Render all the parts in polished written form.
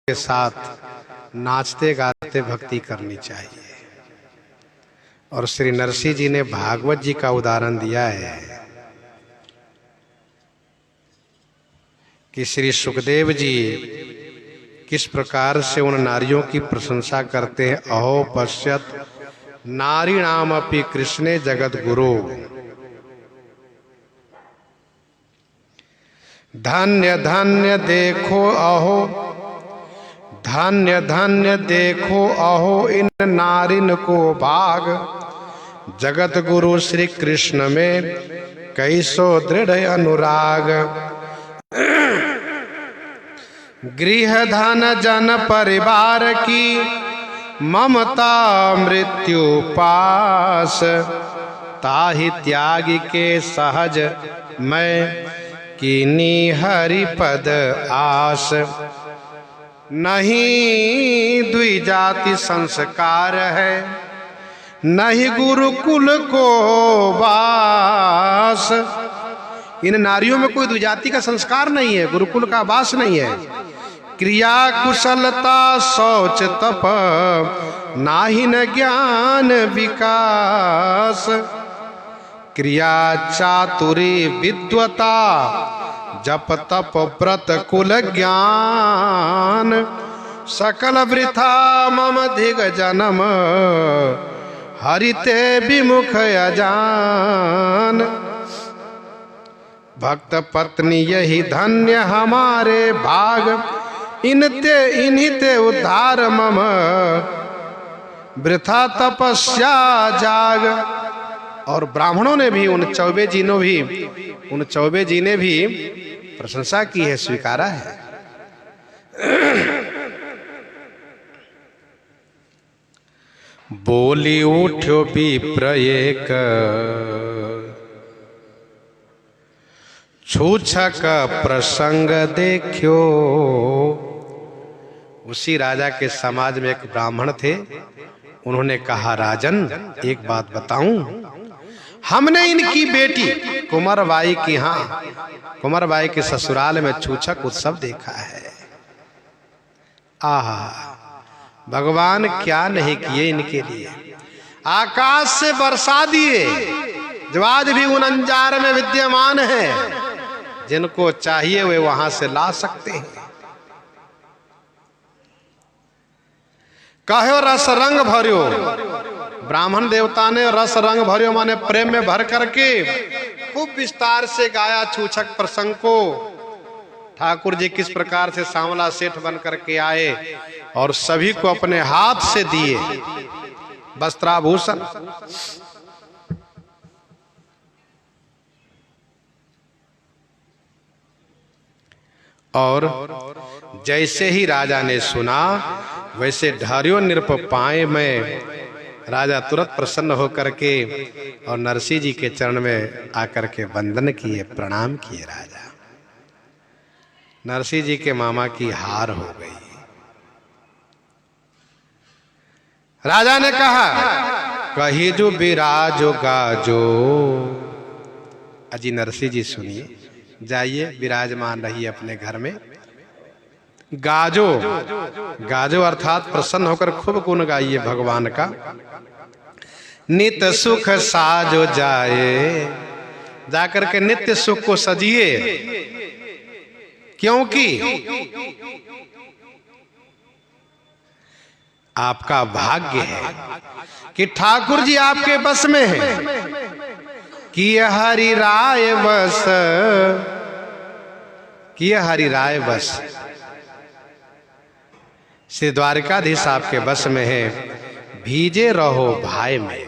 के साथ नाचते गाते भक्ति करनी चाहिए। और श्री नरसिंह जी ने भागवत जी का उदाहरण दिया है कि श्री सुखदेव जी किस प्रकार से उन नारियों की प्रशंसा करते हैं। अहो पश्यत नारीणाम अपि कृष्णे जगत गुरु, धन्य धन्य देखो अहो, धन्य धन्य देखो अहो इन नारिन को भाग, जगत गुरु श्री कृष्ण में कैसो दृढ़ अनुराग। गृह धन जन परिवार की ममता मृत्यु पास, ताहि त्यागी के सहज मैं कीनी हरि पद आस। नहीं द्विजाति संस्कार है, नहीं गुरुकुल को वास। इन नारियों में कोई द्विजाति का संस्कार नहीं है, गुरुकुल का वास नहीं है। क्रिया कुशलता शौच तप नाही न ज्ञान विकास। क्रिया चातुरी विद्वता जप तप व्रत कुल ज्ञान, सकल वृथा मम धिग जन्म हरिते विमुख अजान। भक्त पत्नी यही धन्य हमारे भाग, इन्हीं उद्धार मम वृथा तपस्या जाग। और ब्राह्मणों ने भी उन चौबे जी ने भी प्रशंसा की है, स्वीकारा है। बोली उठ्यो विप्र एक, छूछक प्रसंग देखियो। उसी राजा के समाज में एक ब्राह्मण थे। उन्होंने कहा, राजन एक बात बताऊं, हमने इनकी बेटी कुंवरबाई की, कुंवरबाई के ससुराल में छूछक उत्सव देखा है। आहा, भगवान क्या नहीं किए इनके लिए। आकाश से बरसा दिए जो आज भी उन अंजार में विद्यमान है। जिनको चाहिए वे वहां से ला सकते हैं। कहो रस रंग भर्यो, ब्राह्मण देवता ने रस रंग भर्यो माने प्रेम में भर करके खूब विस्तार से गाया छूछक प्रसंग को। ठाकुर जी किस प्रकार से सांवला सेठ बन करके आए और सभी को अपने हाथ से दिए वस्त्राभूषण। और जैसे ही राजा ने सुना वैसे ढारियो नृप पाए में राजा तुरंत प्रसन्न होकर के और नरसिंह जी के चरण में आकर के वंदन किए, प्रणाम किए। राजा नरसिंह जी के मामा की हार हो गई। राजा ने कहा, कही जो विराजो गाजो। अजी नरसिंह जी सुनिए, जाइए विराजमान रहिए अपने घर में। गाजो, गाजो अर्थात प्रसन्न होकर खूब गुण गाइए भगवान का। नित सुख साजो जाए, जाकर के नित्य सुख को सजिए। क्योंकि आपका भाग्य है कि ठाकुर जी आपके बस में है। कि हरि राय बस, कि हरि राय बस। श्री द्वारिकाधीश आपके बस में है। भीजे रहो भाई में,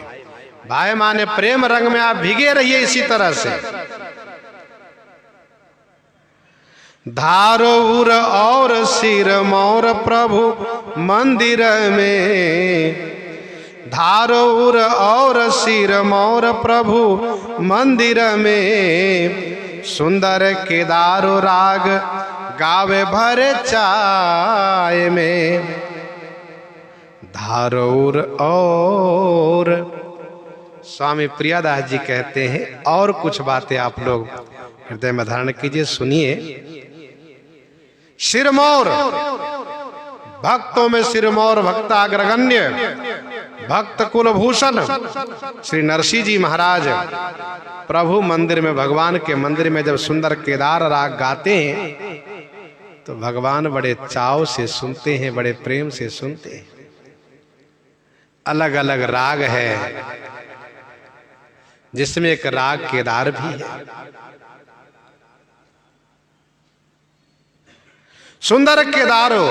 भाई माने प्रेम रंग में आप भीगे रहिए इसी तरह से। धारो उर और सिर मोर प्रभु मंदिर में, धारो उर और सिर मोर प्रभु मंदिर में। सुंदर केदारो राग गावे भरे चाय में। धारोर और स्वामी प्रियादास जी कहते हैं, और कुछ बातें आप लोग हृदय में धारण कीजिए, सुनिए। सिरमौर भक्तों में सिरमौर भक्ताग्रगण्य भक्त कुलभूषण श्री नरसिंह जी महाराज प्रभु मंदिर में, भगवान के मंदिर में जब सुंदर केदार राग गाते हैं तो भगवान बड़े चाव से सुनते हैं, बड़े प्रेम से सुनते हैं। अलग अलग राग है, जिसमें एक राग केदार भी है। सुंदर केदारो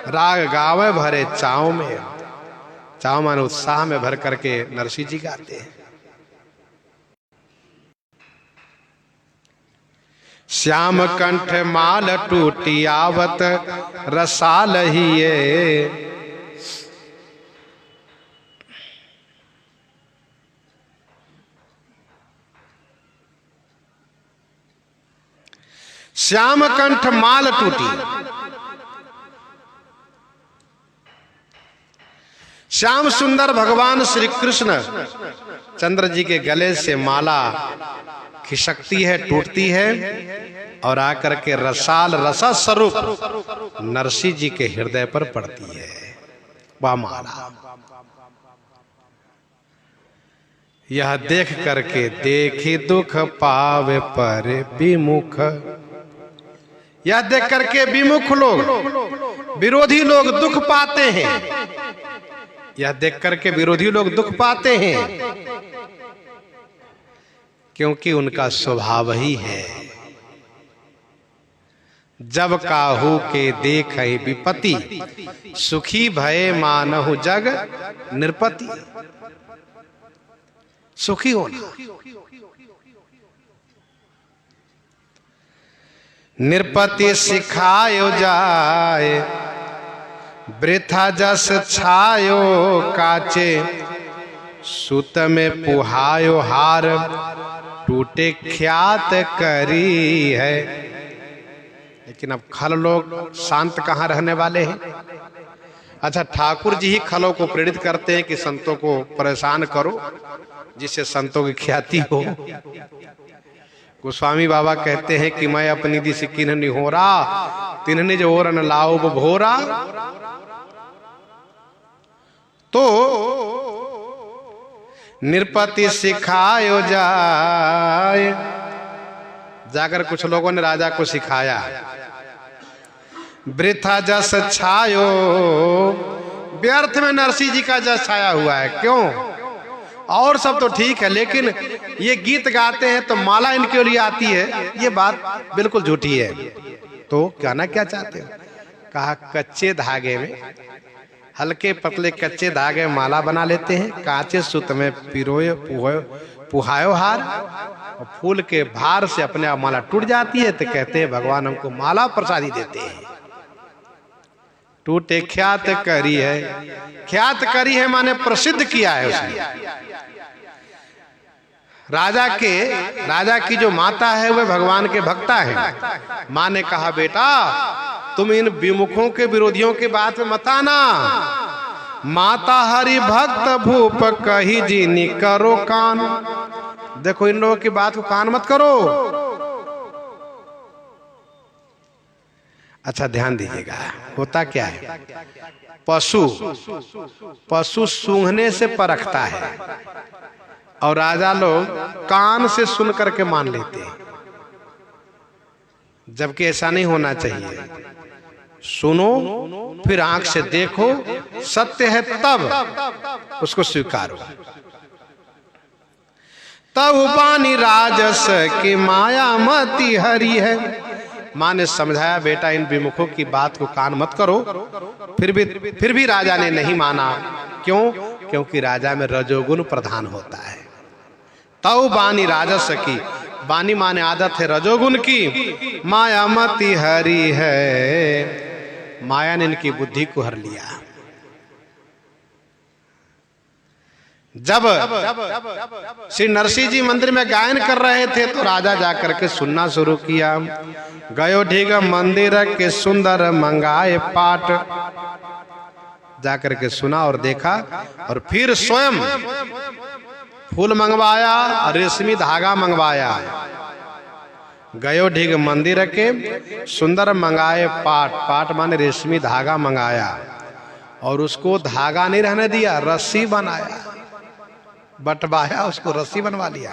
राग गावे भरे चाव में, चाव मान उत्साह में भर करके नरसिंह जी गाते हैं। श्याम कंठ माल टूटी आवत रसाल हिये, श्याम कंठ माल टूटी। श्याम सुंदर भगवान श्री कृष्ण चंद्र जी के गले से माला खिसकती है, टूटती है और आकर के रसाल रसा स्वरूप नरसिंह जी के हृदय पर पड़ती है वह माला। यह देख करके देखी दुख पावे पर विमुख, यह देख करके विमुख लोग, विरोधी लोग दुख पाते हैं। यह देख करके विरोधी लोग दुख पाते हैं क्योंकि उनका स्वभाव ही है। जब काहू के देखे विपत्ति, सुखी भय मानहु जग निरपति। सुखी होना, निरपति सिखायो जाए, वृथा जस छायो काचे, सुत में पुहायो हार, टूटे ख्यात करी है। लेकिन अब खल लोग शांत कहाँ रहने वाले हैं। अच्छा, ठाकुर जी ही खलों को प्रेरित करते हैं कि संतों को परेशान करो जिससे संतों की ख्याति हो। गोस्वामी बाबा कहते हैं कि मैं अपनी दिस किन्हनि होरा, तिन्हनि जो ओरन लाओ भोरा। तो निरपति सिखायो जाए, जाकर कुछ लोगों ने राजा को सिखाया। वृथा जस छायो, व्यर्थ में नरसिंह जी का जस छाया हुआ है। क्यों? और सब तो ठीक है, लेकिन ये गीत गाते हैं तो माला इनके लिए आती है, ये बात बिल्कुल झूठी है। तो कहना क्या चाहते हो? कहा कच्चे धागे में, हल्के पतले कच्चे धागे माला बना लेते हैं, कांचे सूत में पिरोए पुहायो हार, और फूल के भार से अपने आप माला टूट जाती है। तो कहते हैं भगवान हमको माला प्रसादी देते हैं। टूटे ख्यात करी है, ख्यात करी है माने प्रसिद्ध किया है उसने। राजा की जो माता है वह भगवान के भक्ता है। माँ ने कहा बेटा तुम इन विमुखों के विरोधियों के बात में मत आना। माता हरि भक्त भूप कही जीनी करो कान। देखो इन लोगों की बात को कान मत करो। अच्छा ध्यान दीजिएगा, होता क्या है, पशु सूंघने से परखता है और राजा लोग कान से सुन करके मान लेते हैं, जबकि ऐसा नहीं होना चाहिए। सुनो फिर आंख से देखो, सत्य है तब उसको स्वीकारो। तब बानी राजस की माया मति हरी है। माँ ने समझाया बेटा इन विमुखों की बात को कान मत करो। फिर भी राजा ने नहीं माना। क्यों? क्योंकि राजा में रजोगुण प्रधान होता है। तव बानी राजस की, बानी माने आदत है रजोगुण की, माया मति हरी है। माया ने इनकी बुद्धि को हर लिया। जब श्री नरसिंह जी मंदिर में गायन कर रहे थे तो राजा जाकर के सुनना शुरू किया। गयो ढीग मंदिर के सुंदर मंगाए पाट। जाकर के सुना और देखा और फिर स्वयं फूल मंगवाया और रेशमी धागा मंगवाया। गयो ढीग मंदिर के सुंदर मंगाए पाट, पाट माने रेशमी धागा मंगाया और उसको धागा नहीं रहने दिया, रस्सी बनाया, बटवाया, उसको रस्सी बनवा लिया।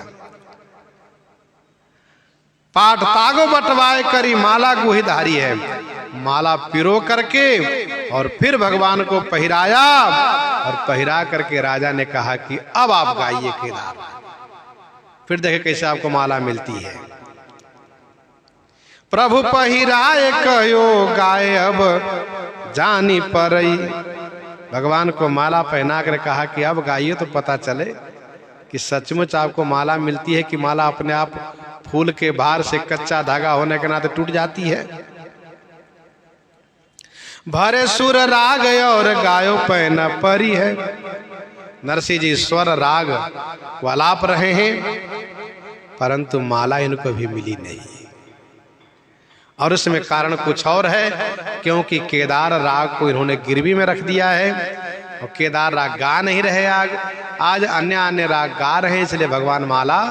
पाट तागो बटवाए करी माला गुही धारी है, माला पिरो करके और फिर भगवान को पहिराया और पहिरा करके राजा ने कहा कि अब आप गाइए केदार। फिर देखे कैसे आपको माला मिलती है। प्रभु पहिराए कहो गाय अब जानी परई। भगवान को माला पहना कर कहा कि अब गाइए तो पता चले कि सचमुच आपको माला मिलती है कि माला अपने आप फूल के भार से कच्चा धागा होने के नाते टूट जाती है। भरे सुर राग और गायो पैना परी है। नरसिंह जी स्वर राग को आलाप रहे हैं, परंतु माला इनको भी मिली नहीं। और उसमें कारण कुछ और है, क्योंकि केदार राग को इन्होंने गिरवी में रख दिया है और केदार राग गा नहीं रहे। आज अन्य अन्य राग गा रहे हैं, इसलिए भगवान माला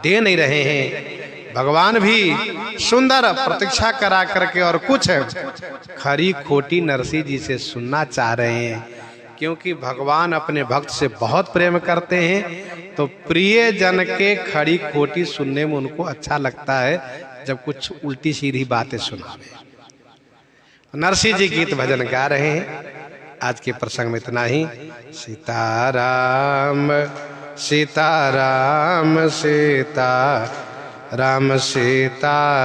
दे नहीं रहे हैं। भगवान भी सुंदर प्रतीक्षा करा करके और कुछ खरी खोटी नरसिंह जी से सुनना चाह रहे हैं, क्योंकि भगवान अपने भक्त से बहुत प्रेम करते हैं। तो प्रिय जन के खड़ी खोटी सुनने में उनको अच्छा लगता है, जब कुछ उल्टी सीधी बातें सुनावे। नरसिंह जी गीत भजन गा रहे हैं। आज के प्रसंग में इतना ही। सीताराम सीताराम सीता राम सीता